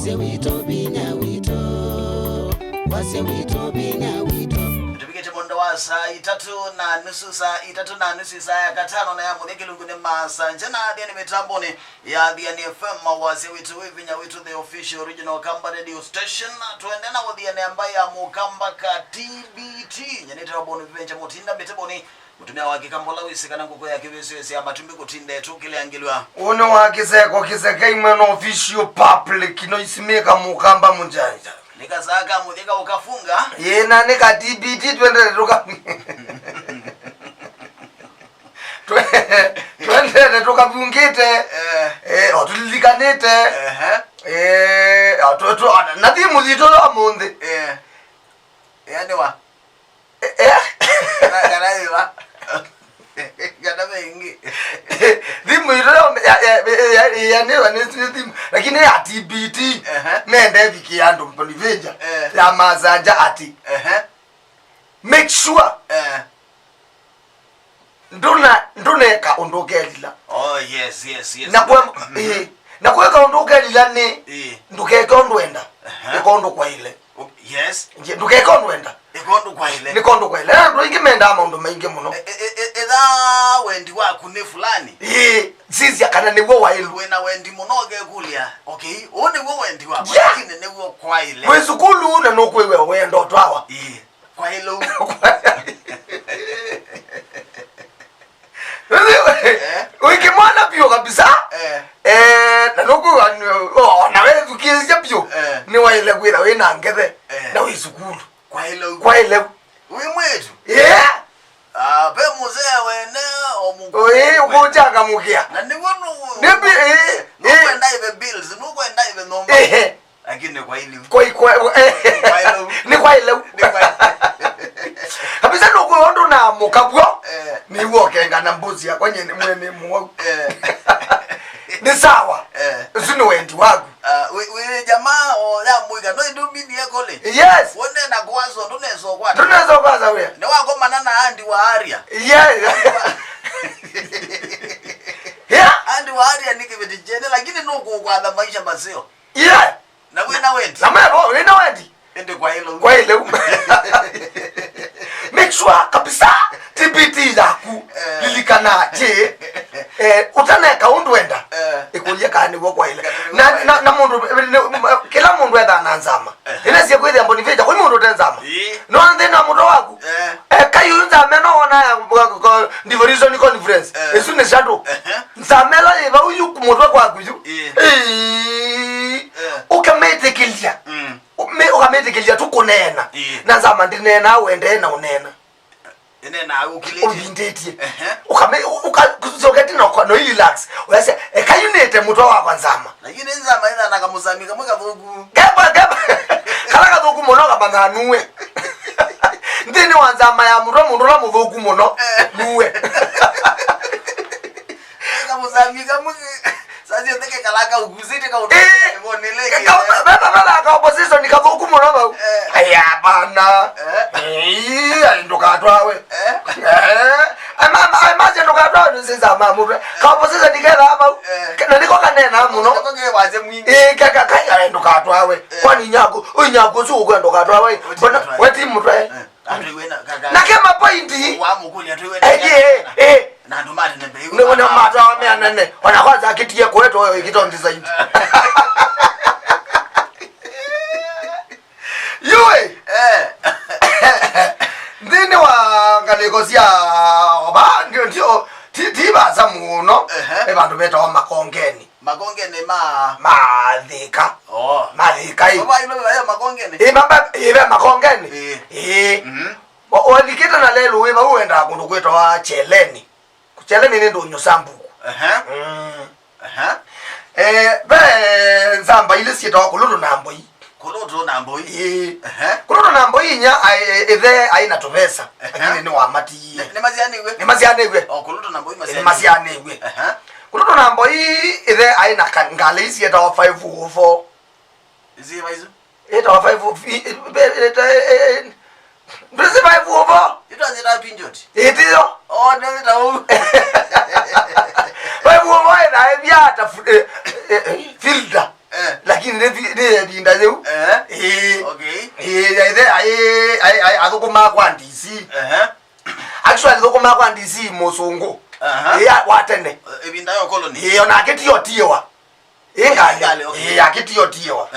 wase wito binya wito wase wito binya wito tupikete mondo wa saa 3:30 saa ya katano na yamu nikilungune masa njana adiani mitamboni ya adiani FM wase wito binya wito the official original Kamba radio station tuendena wadiani ambaye amukamba ka TBT nyanita wabonu vivenja mutinda miteboni mutumia wake kambola wisikana nguko ya kibisi ya matumbi kutinde tu kile angilwa ono wakiseko kiseke imeno official public no isimeka mukamba munjanja nikasaka mudika ukafunga yena nika TBT twende tuka twende tukapungite otulilikanite atoto nati muzito amunde yani wa Gana gana mengi dimu iro ya ne wanesimu lakini ya TBT nende vikiando mponiveja ya mazanja ati make sure ndune ka ondokelila yes na kwa ka ondokelila ni ndukeka ondwenda ikondo kwa ile yes ndukeka ondwenda ikondo kwa ile nikondo kwa ile ndo ingimenda ama ndo mainge muno eda wendi wa kune fulani sisi akana ni wo wailu wena wendi munoge kulia okay one wo wendi wa lakini ne wo kwa ile wezukulu na nokwewe wendo twawa kwa ile wiki mwana pio kabisa na noku na wewe tukizia pio ni waile kwira we na ngeze na wezukulu kwa ile we mwetu pe muzee wene omuko ukujanga mukia na ni wono nebi kwenda ibe bills no kwenda ibe nomba lakini kwa ile ni kwa ile kabisa noko ndo na mukabwo ni wokenga na mbuzi ya kwenye mwene muo ni sawa sino wendi wangu we jamaa ya muiga no ndumini ya kole yes wone na kwazo ndonezo kwaza we ne wako manana andi wa aria andi wa aria nikibetijene lakini nuko kwa dha maisha basio na we na wendi na mebo we na wendi ende kwa ile make sure kabisa TBT yaku lilikana je utaneka undwenda ikulia kani wo kwa ile na mundu kila mundu ethana nzama ina sie kwithia mboni veja kwa mundu tenzama no ndena mundu waku kayunza meno ona ndivyo reason conference esu ne shadow nzamela eva uyu kumutwa kwaku yu ukamete kilia ukamete kilia tukunena na nzama ndinena wende na unena ene na ukilete ubindetie ukazoketi no relax wese kayunete mutwa wako nzama lakini nzama ina nakamuzamika mweka vugu geba kala kavugu mono kabanganuwe ndini wanzama ya mundu la muvugu mono nuwe nakamuzamika mweke sasa teke kalaka uguzite ka utoneleke baba ka opposition nikavugu mono ba aya bana ndoka twawe amaje ndoka twawe nziza mamu ka opposition nikela ba na niko kanena muno ngeke waze mwingi kaka ndoka twawe kwani nyako unyago su kwendo ka twawe bona weti mutwe atwena kaka na kema pointi wa mukuli atwena na ndo mate nembe hiyo na mata wa nene wana kwanza akitie kwetu wewe kitondi zaidi yue ndine wa ngalegosia oba ndio tiba za muno ebantu beta makongeni madhika madhika hii baba ilo ya makongeni mamba ibe makongeni walikita na lelo wewe uenda kundukweta wa cheleni kucheleni ni ndo nyosambu be nzamba ile sieta kuludo nambo yi kuludo nambo yi nya ethe aina tuvesa lakini ni wa mati ni maziane iwe kuludo nambo yi maziane iwe kuludo nambo yi ethe aina ngale isi eta wa 504 izi baizo eta wa 5 Ndezi 504 itazira pinjoti itiyo nenda u 504 na ebyata filter lakini ni binda leo okay ai adukuma kwa ndisi actually adukuma kwa ndisi Musungu watene ebinda yo colony ona aketiyo tiwa ingali aketiyo tiwa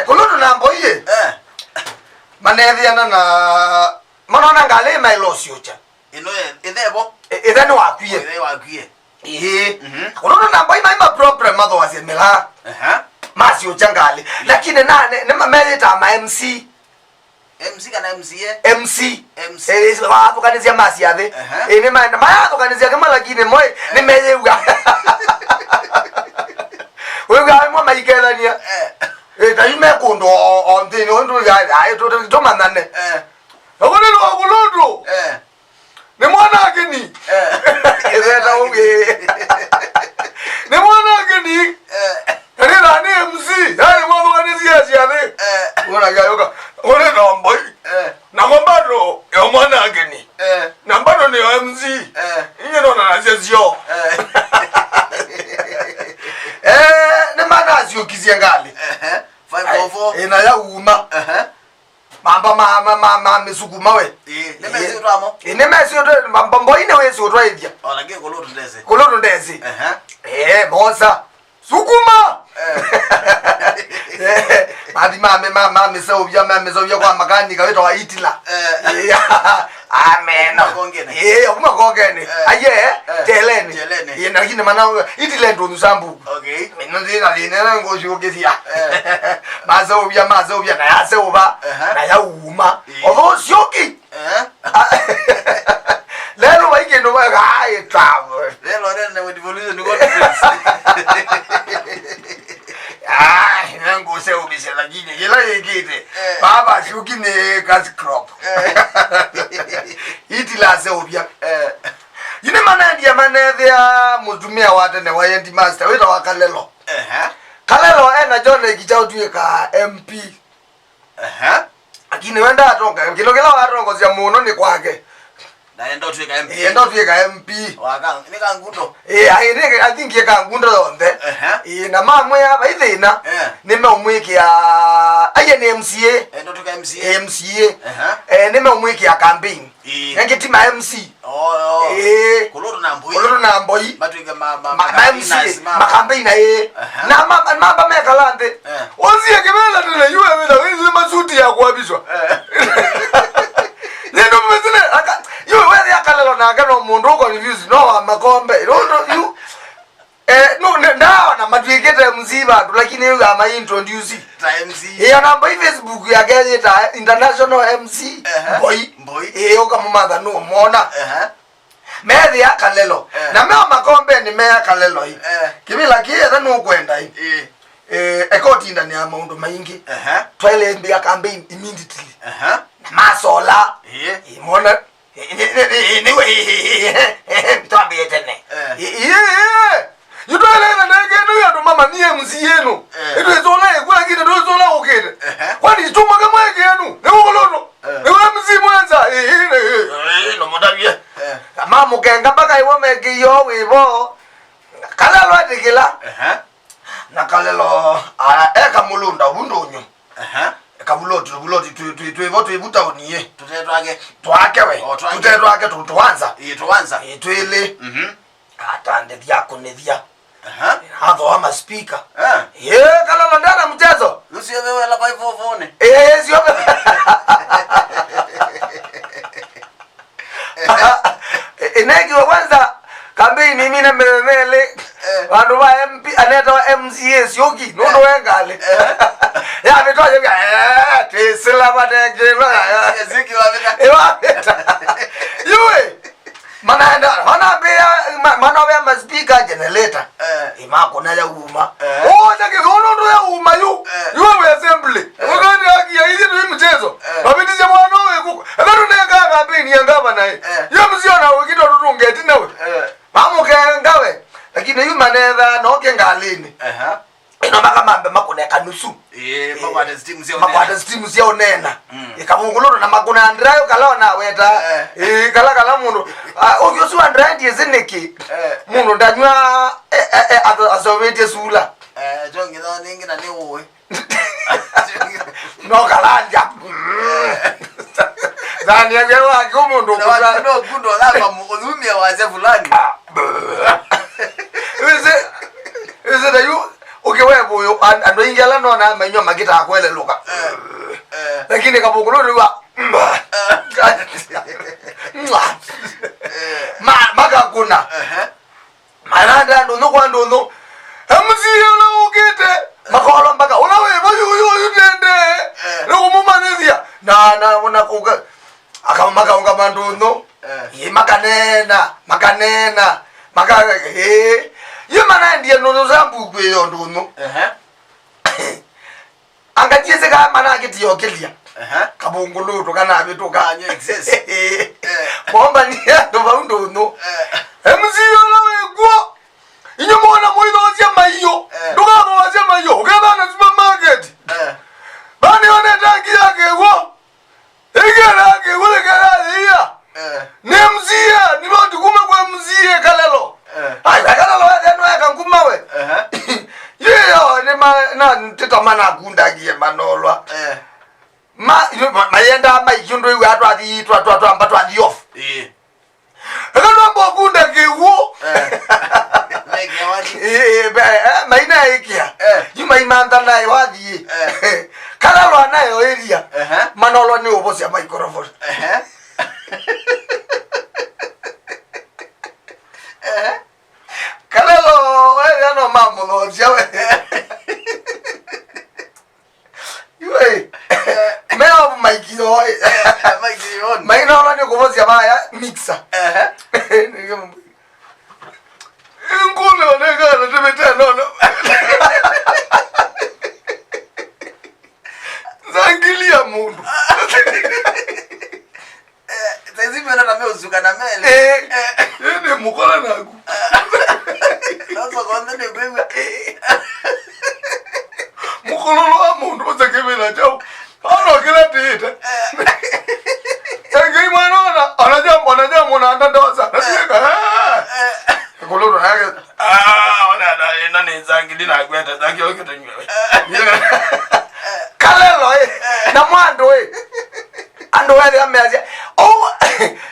kulutu nambo iye manethiana na manona ngale mailosyocha ino ethebo ethani wakwie kulutu nambo ima problem otherwise mela masyocha ngale lakini ne mamelita ma MC kana MCA wapo kanizia masiathe ni maenda mayato kanizia kama lakini moyo nimeyeuga wewe mwa maikethania tayime kundo ontini ondu ya ayo to manane akone lo kulutu ni mwana akini ezeta unge ni mwana akini Nina ni MC yani mwa kanizia siathe una gayoka ole nombo na mbado ya mwana ageni na mbado ni MC inye ndo na sio ne mana sio kiziangali 544 ina ya uma mama mesukuma we ne mezi utamo ne mezi utamo mambo ine we sio twaithia olage kolotu ndezi moza sukuma mami sovya kwa makanika wetu wa Itila amen okuma kongene aye teleni yena kine mana Itila ndo nsambu okay minondina lina ngoshukezia mazovya na yasova na yauma ozo syoki lelo waikendo wa hai travel lelo rene with evolution got difference nangu se ubise lakini yela yekite baba shukine gas crop Itila se ubya yine manandi ya manethia mutumia watene wa Yendi Master wita wakalelo kalelo ena jone kichao tuika MP akini wenda atonga kilokela atongo sia muno ni kwake na endo tuika MP waka nika ngundo I think yeka ngundo onde na mamwe aba ithina nime umwikia aye ni MCA endo tuika MCA nime umwikia campaign ngeti ma MC kulutu na mboi batuika ma MC ma campaign na mama mekalande ozie kebela tena yue wela wizi masuti ya kuabishwa nendo mezine you where ya kalelo na gano mundu ko reviews no amakombe you no na madwigete mziba lakini yeye ama introduce MC namba Facebook ya Geta international MC boy kama mother no mona methi ya kalelo na mea makombe ni mea kalelo hii kibila kietha no kwenda hii ekoti ndani ya maundu maingi twile mbia campaign immediately masola mona anyway tuambie tene you don't let na ngeno ya ndo mama ni MC yenu ito ezola ekwa ngine ndo ezola ukete kwani chuma kama yenu ne ukolono ne MC mwanza no modabie mama mukenga baka iwo meke yo wibo kalalo atikila na kalelo eka mulunda bundonyo kabuloti tuivoto ibuta uniye tutetwake twake we tutetwake tuanza twele atande vyako nevya hapo ama speaker kalala ndana mchezo usio wewe la 544 sio inegi kwanza kampeni mimi na mbele wandu wa MP aneta wa MCA sioki nondo wengale ya vitoje vya tesela badengela ziki wabeta yue manaenda mana ma speaker generator imako na ya uma jake nondo ya uma yue assembly wakati haki ya hizi tu mchezo babiti ya mwana wewe kuko ndo nega kampeni yangaba naye yeye msiona wikito tutungeti nawe ngawe lakini yu manetha no kengalini ino makamambe makuneka nusu makwata stimu sia onena ikabunguluto na makuna andrayo kalona weta kala mundu ogyosu andrayo yeziniki mundu ndanywa azovete sula jongi no ningi na ni uwe no kalanja Zani ya wake umundu kuzana no kundo lava muzumia waze fulani Is it you okay wewe ando ingela no na manyo magita akwele luka lakini kabugulu wa maga kuna maranda ndo kwa ndo amziyo na ukete makolo mpaka unawe boyu tende loko mumanezia na unakuga akamaka unga manduno makanena maka yemana ndiye no zambu kweyo nduno angatiese ka mana akitiyo kelia kabungulu kana abitu kanyo excess bomba ni ndo baundo no emziyo lawe gwo inyomona moyo ozya mayo ndugabo ozya mayo ukabana supermarket bani one tangi yake gwo egera ke wole kala ya nemzia ni bantu kuma kwa mzie kalelo ai kalelo ya no yakanguma we yeyo ne na teta mana gunda gie manolwa mayenda mayindo iwe atwati twatwa ambatwa di off ekalo mbogunda gewo maina ikia yuma imanda nayo wathi kalalo nayo area manolo ni obosi ya microphone kalalo wewe no mamu no jawe yue meo maikio maina no ni obosi ya baya mixer Ngulo nega na tebeta no zangilia mundu saizi mwana na meuzuka na mele ene mukola naku sasa kwanda ne bebe mukolo wa mundu uzakebela chao ano kila tita Tangi mwana anajambo na ndandoza Koloro hage ona na nenzangi na kwenda zangi okete nywe kalelo na mwando ando wale ameaje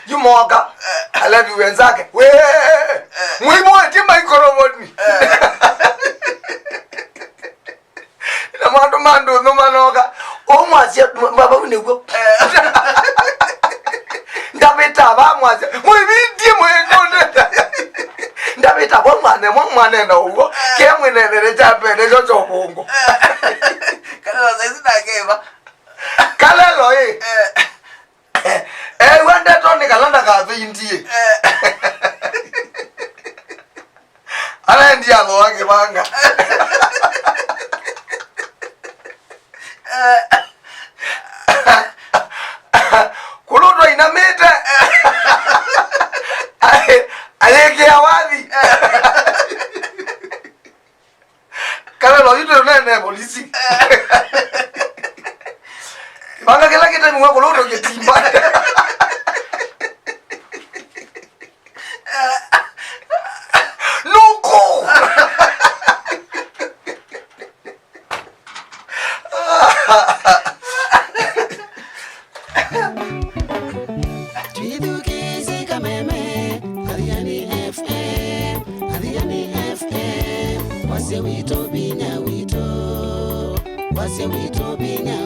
yumoga I love you wenzake we mwimo eti microphone na mando no manoga mwaje baba unegwo ndabeta ba mwaje mwibindi mwekonde ndabeta kwa mwane na ugo ke mwenelele chapele chocho bongo kalelo saizi na keba kalelo wende toni kalanda ka vindie ala ndia lo wange banga kulodo inamete aleke awali kalelo yito nene polisi banga kila kita mwa kulodo ketimba Nuko Tuidukizi kameme Adhiani FM Wase wito binya wito Wase wito binya